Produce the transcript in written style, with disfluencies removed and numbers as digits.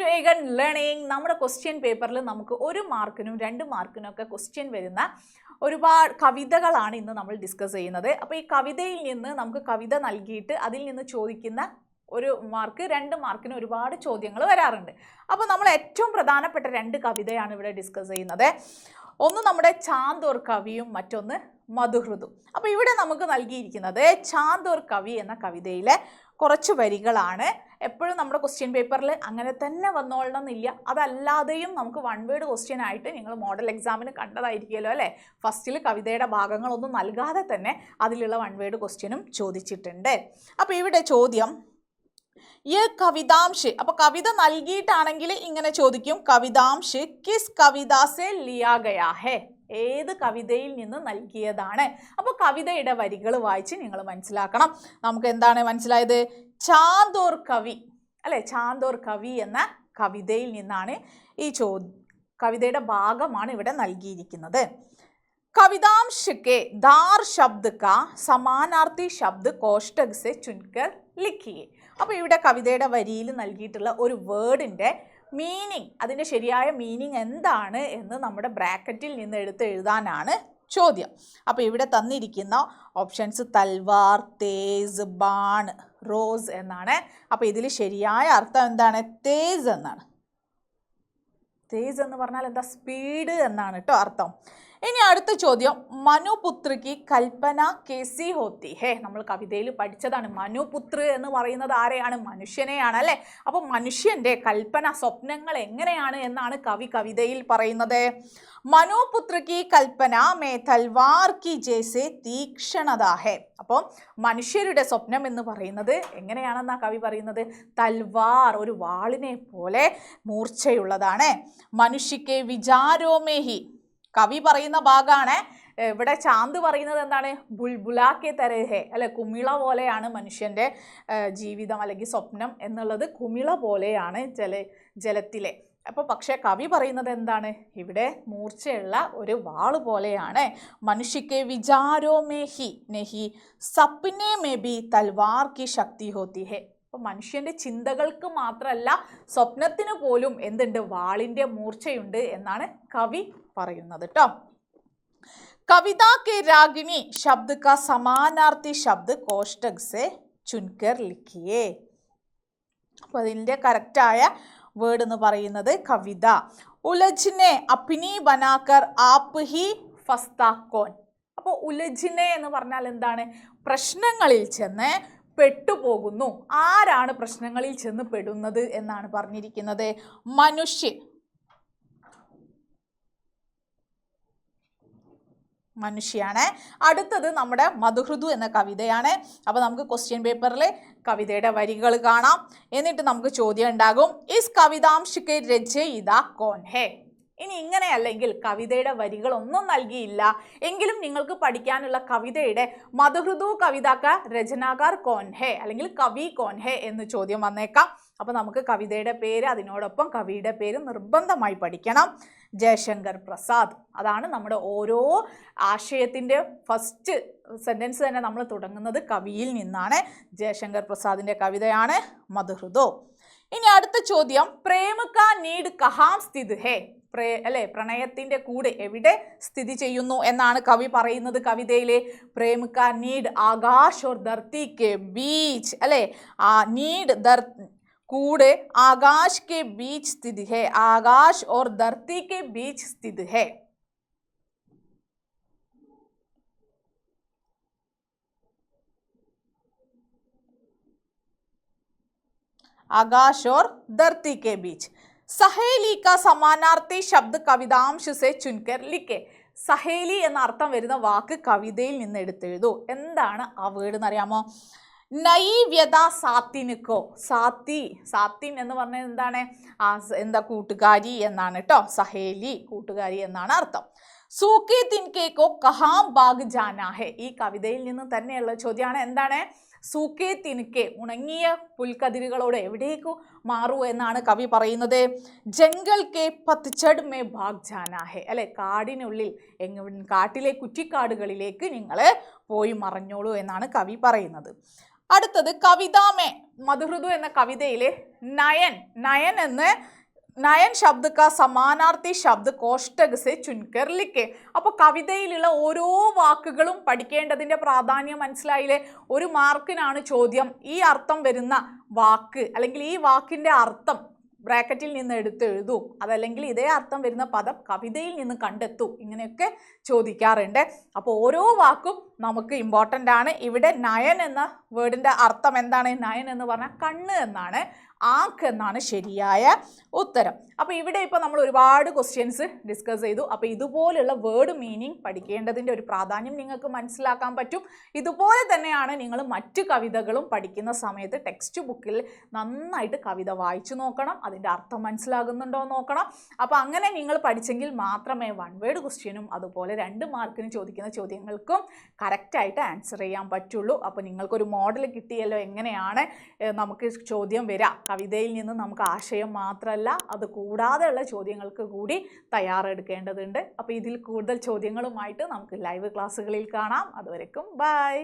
To again learning. നമ്മുടെ question പേപ്പറിൽ നമുക്ക് 1 മാർക്കിനും 2 മാർക്കിനും ഒക്കെ ക്വസ്റ്റ്യൻ വരുന്ന ഒരുപാട് കവിതകളാണ് ഇന്ന് നമ്മൾ ഡിസ്കസ് ചെയ്യുന്നത്. അപ്പോൾ ഈ കവിതയിൽ നിന്ന് നമുക്ക് കവിത നൽകിയിട്ട് അതിൽ നിന്ന് ചോദിക്കുന്ന 1 മാർക്ക് 2 മാർക്കിന് ഒരുപാട് ചോദ്യങ്ങൾ വരാറുണ്ട്. അപ്പോൾ നമ്മൾ ഏറ്റവും പ്രധാനപ്പെട്ട 2 കവിതയാണ് ഇവിടെ ഡിസ്കസ് ചെയ്യുന്നത്. ഒന്ന് നമ്മുടെ ചാന്ദ് ഓർ കവിയും മറ്റൊന്ന് മധുഹൃദു. അപ്പോൾ ഇവിടെ നമുക്ക് നൽകിയിരിക്കുന്നത് ചാന്ദ് ഓർ കവി എന്ന കവിതയിലെ കുറച്ച് വരികളാണ്. എപ്പോഴും നമ്മുടെ ക്വസ്റ്റ്യൻ പേപ്പറിൽ അങ്ങനെ തന്നെ വന്നോളണം എന്നില്ല. അതല്ലാതെയും നമുക്ക് 1 വേർഡ് ക്വസ്റ്റ്യൻ ആയിട്ട് നിങ്ങൾ മോഡൽ എക്സാമിന് കണ്ടതായിരിക്കുമല്ലോ അല്ലേ. ഫസ്റ്റിൽ കവിതയുടെ ഭാഗങ്ങളൊന്നും നൽകാതെ തന്നെ അതിലുള്ള 1 വേർഡ് ക്വസ്റ്റ്യനും ചോദിച്ചിട്ടുണ്ട്. അപ്പോൾ ഇവിടെ ചോദ്യം യേ കവിതാംശ്. അപ്പോൾ കവിത നൽകിയിട്ടാണെങ്കിൽ ഇങ്ങനെ ചോദിക്കും, കവിതാംശ് കിസ് കവിതാസെ ലിയാ ഗയാ ഹെ. ഏത് കവിതയിൽ നിന്ന് നൽകിയതാണ്. അപ്പോൾ കവിതയുടെ വരികൾ വായിച്ച് നിങ്ങൾ മനസ്സിലാക്കണം. നമുക്ക് എന്താണ് മനസ്സിലായത്? ചാന്ദ് ഓർ കവി അല്ലേ, ചാന്ദ് ഓർ കവി എന്ന കവിതയിൽ നിന്നാണ് ഈ കവിതയുടെ ഭാഗമാണ് ഇവിടെ നൽകിയിരിക്കുന്നത്. कवितांश के दार शब्द का समानार्थी शब्द कोष्टक से चुनकर लिखिए. അപ്പോൾ ഇവിടെ കവിതയുടെ വരിയിൽ നൽകിയിട്ടുള്ള ഒരു വേർഡിൻ്റെ മീനിങ്, അതിൻ്റെ ശരിയായ മീനിങ് എന്താണ് എന്ന് നമ്മുടെ ബ്രാക്കറ്റിൽ നിന്ന് എടുത്ത് എഴുതാനാണ് ചോദ്യം. അപ്പോൾ ഇവിടെ തന്നിരിക്കുന്ന ഓപ്ഷൻസ് തൽവാർ, തേസ്, ബാൺ, റോസ് എന്നാണ്. അപ്പോൾ ഇതിൽ ശരിയായ അർത്ഥം എന്താണ്? തേസ് എന്നാണ്. തേസ് എന്ന് പറഞ്ഞാൽ എന്താ? സ്പീഡ് എന്നാണ് കേട്ടോ അർത്ഥം. ഇനി അടുത്ത ചോദ്യം, മനുപുത്രിക്ക് കൽപ്പന കേസി ഹോത്തി ഹേ. നമ്മൾ കവിതയിൽ പഠിച്ചതാണ്. മനുപുത്ര എന്ന് പറയുന്നത് ആരെയാണ്? മനുഷ്യനെയാണ് അല്ലേ. അപ്പോൾ മനുഷ്യൻ്റെ കൽപ്പന, സ്വപ്നങ്ങൾ എങ്ങനെയാണ് എന്നാണ് കവിതയിൽ പറയുന്നത്. മനുപുത്രക്ക് കൽപ്പന മേ തൽവാർ കി ജേസെ തീക്ഷണത ഹേ. അപ്പോൾ മനുഷ്യരുടെ സ്വപ്നം എന്ന് പറയുന്നത് എങ്ങനെയാണെന്നാ കവി പറയുന്നത്? തൽവാർ, ഒരു വാളിനെ പോലെ മൂർച്ചയുള്ളതാണ്. മനുഷ്യക്ക് വിചാരോമേഹി, കവി പറയുന്ന ഭാഗമാണ്. ഇവിടെ ചാന്ദ് പറയുന്നത് എന്താണ്? ബുൽബുലാക്കെ തരഹേ അല്ലെ, കുമിള പോലെയാണ് മനുഷ്യൻ്റെ ജീവിതം അല്ലെങ്കിൽ സ്വപ്നം എന്നുള്ളത്. കുമിള പോലെയാണ് ജലത്തിലെ. അപ്പോൾ പക്ഷേ കവി പറയുന്നത് എന്താണ്? ഇവിടെ മൂർച്ചയുള്ള ഒരു വാള് പോലെയാണ്. മനുഷ്യക്ക് വിചാരോ മേഹി നെഹി സപ്നെ മേ ബി തൽവാർ കി ശക്തി ഹോത്തി ഹേ. അപ്പോൾ മനുഷ്യൻ്റെ ചിന്തകൾക്ക് മാത്രമല്ല, സ്വപ്നത്തിന് പോലും എന്തുണ്ട്? വാളിൻ്റെ മൂർച്ചയുണ്ട് എന്നാണ് കവി പറയുന്നത് കേട്ടോ. കവിത കെ രാഗിണി ശബ്ദ കാ സമാനാർത്ഥി ശബ്ദ കോഷ്ടക് സെ ചുൻകർ ലിഖിയേ. അപ്പോൾ അതിൻ്റെ കറക്റ്റായ വേർഡ് എന്ന് പറയുന്നത് കവിത. ഉലജ്നെ അപ്നി ബനാക്കർ ആപ്പ് ഹി ഫസ്താ കോൻ. അപ്പോൾ ഉലജ്നെ എന്ന് പറഞ്ഞാൽ എന്താണ്? പ്രശ്നങ്ങളിൽ ചെന്ന് പെട്ടുപോകുന്നു. ആരാണ് പ്രശ്നങ്ങളിൽ ചെന്ന് പെടുന്നത് എന്നാണ് പറഞ്ഞിരിക്കുന്നത്? മനുഷ്യയാണ്. അടുത്തത് നമ്മുടെ മധുഹൃദു എന്ന കവിതയാണ്. അപ്പോൾ നമുക്ക് ക്വസ്റ്റ്യൻ പേപ്പറിൽ കവിതയുടെ വരികൾ കാണാം. എന്നിട്ട് നമുക്ക് ചോദ്യം ഉണ്ടാകും, ഇസ് കവിതാംശ് കെ രചയിത കോൻ ഹേ. ഇനി ഇങ്ങനെയല്ലെങ്കിൽ കവിതയുടെ വരികൾ ഒന്നും നൽകിയില്ല എങ്കിലും നിങ്ങൾക്ക് പഠിക്കാനുള്ള കവിതയുടെ മധുഹൃദു കവിതാക്ക രചനാകാർ കോൻ ഹേ അല്ലെങ്കിൽ കവി കോൻ ഹേ എന്ന് ചോദ്യം വന്നേക്കാം. അപ്പോൾ നമുക്ക് കവിതയുടെ പേര് അതിനോടൊപ്പം കവിയുടെ പേര് നിർബന്ധമായി പഠിക്കണം. ജയശങ്കർ പ്രസാദ്. അതാണ് നമ്മുടെ ഓരോ ആശയത്തിൻ്റെ ഫസ്റ്റ് സെൻറ്റൻസ് തന്നെ നമ്മൾ തുടങ്ങുന്നത് കവിയിൽ നിന്നാണ്. ജയശങ്കർ പ്രസാദിൻ്റെ കവിതയാണ് മധുഹൃദു. ഇനി അടുത്ത ചോദ്യം, പ്രേമ കാ നീഡ് കഹാം സ്ഥിത് ഹേ. അല്ലെ, പ്രണയത്തിന്റെ കൂടെ എവിടെ സ്ഥിതി ചെയ്യുന്നു എന്നാണ് കവി പറയുന്നത് കവിതയിലെ. പ്രേമ കാ നീഡ് ആകാശ് ഓർ ധർത്തി കെ ബീച്ച് അല്ലെ. നീഡ് കൂടെ ആകാശ് के बीच स्थित है, आकाश और धरती के बीच स्थित है. आकाश और धरती के बीच. സഹേലി का समानार्थी शब्द कवितांश से चुनकर लिखे. സഹേലി എന്ന അർത്ഥം വരുന്ന വാക്ക് കവിതയിൽ നിന്ന് എടുത്തെഴുതൂ. എന്താണ് ആ വേർഡ് എന്നറിയാമോ? നൈവ്യത സാത്തിനുക്കോ. സാത്തിൻ എന്ന് പറഞ്ഞാൽ എന്താണ്? എന്താ? കൂട്ടുകാരി എന്നാണ് കേട്ടോ. സഹേലി കൂട്ടുകാരി എന്നാണ് അർത്ഥം. സൂക്കി തിൻകേക്കോ കഹാം ബാഗ് ജാനാ ഹേ. ഈ കവിതയിൽ നിന്ന് തന്നെയുള്ള ചോദ്യമാണ്. എന്താണ്? സൂക്കേ തിനുക്കെ, ഉണങ്ങിയ പുൽക്കതിരുകളോട് എവിടേക്കു മാറൂ എന്നാണ് കവി പറയുന്നത്. ജംഗൽ കെ പത്ചഡ് മേ ഭാഗ് ജാനാ ഹേ അല്ലെ, കാടിനുള്ളിൽ കാട്ടിലെ കുറ്റിക്കാടുകളിലേക്ക് നിങ്ങൾ പോയി മറഞ്ഞോളൂ എന്നാണ് കവി പറയുന്നത്. അടുത്തത് കവിതാമേ മധുഹൃദു എന്ന കവിതയിലെ നയൻ നയൻ എന്ന് നയൻ ശബ്ദ का സമാനാർത്ഥി ശബ്ദ കോഷ്ടക് സെ ചുൻകർ ലിഖെ. അപ്പോൾ കവിതയിലുള്ള ഓരോ വാക്കുകളും പഠിക്കേണ്ടതിൻ്റെ പ്രാധാന്യം മനസ്സിലായില്ലേ? ഒരു മാർക്കിനാണ് ചോദ്യം. ഈ അർത്ഥം വരുന്ന വാക്ക് അല്ലെങ്കിൽ ഈ വാക്കിൻ്റെ അർത്ഥം ബ്രാക്കറ്റിൽ നിന്ന് എടുത്ത് എഴുതൂ, അതല്ലെങ്കിൽ ഇതേ അർത്ഥം വരുന്ന പദം കവിതയിൽ നിന്ന് കണ്ടെത്തൂ, ഇങ്ങനെയൊക്കെ ചോദിക്കാറുണ്ട്. അപ്പോൾ ഓരോ വാക്കും നമുക്ക് ഇമ്പോർട്ടൻ്റ് ആണ്. ഇവിടെ നയൻ എന്ന വേർഡിൻ്റെ അർത്ഥം എന്താണ്? നയൻ എന്ന് പറഞ്ഞാൽ കണ്ണ് എന്നാണ്, ആങ്ക് എന്നാണ് ശരിയായ ഉത്തരം. അപ്പോൾ ഇവിടെ ഇപ്പോൾ നമ്മൾ ഒരുപാട് ക്വസ്റ്റ്യൻസ് ഡിസ്കസ് ചെയ്തു. അപ്പോൾ ഇതുപോലുള്ള വേർഡ് മീനിങ് പഠിക്കേണ്ടതിൻ്റെ ഒരു പ്രാധാന്യം നിങ്ങൾക്ക് മനസ്സിലാക്കാൻ പറ്റും. ഇതുപോലെ തന്നെയാണ് നിങ്ങൾ മറ്റു കവിതകളും പഠിക്കുന്ന സമയത്ത് ടെക്സ്റ്റ് ബുക്കിൽ നന്നായിട്ട് കവിത വായിച്ചു നോക്കണം, അതിൻ്റെ അർത്ഥം മനസ്സിലാകുന്നുണ്ടോ എന്ന് നോക്കണം. അപ്പോൾ അങ്ങനെ നിങ്ങൾ പഠിച്ചെങ്കിൽ മാത്രമേ വൺ വേർഡ് ക്വസ്റ്റ്യനും അതുപോലെ 2 മാർക്കിന് ചോദിക്കുന്ന ചോദ്യങ്ങൾക്കും കറക്റ്റായിട്ട് ആൻസർ ചെയ്യാൻ പറ്റുള്ളൂ. അപ്പോൾ നിങ്ങൾക്കൊരു മോഡൽ കിട്ടിയല്ലോ എങ്ങനെയാണ് നമുക്ക് ചോദ്യം വരിക. കവിതയിൽ നിന്ന് നമുക്ക് ആശയം മാത്രമല്ല, അത് കൂടാതെയുള്ള ചോദ്യങ്ങൾക്ക് കൂടി തയ്യാറെടുക്കേണ്ടതുണ്ട്. അപ്പോൾ ഇതിൽ കൂടുതൽ ചോദ്യങ്ങളുമായിട്ട് നമുക്ക് ലൈവ് ക്ലാസ്സുകളിൽ കാണാം. അതുവരെക്കും ബൈ.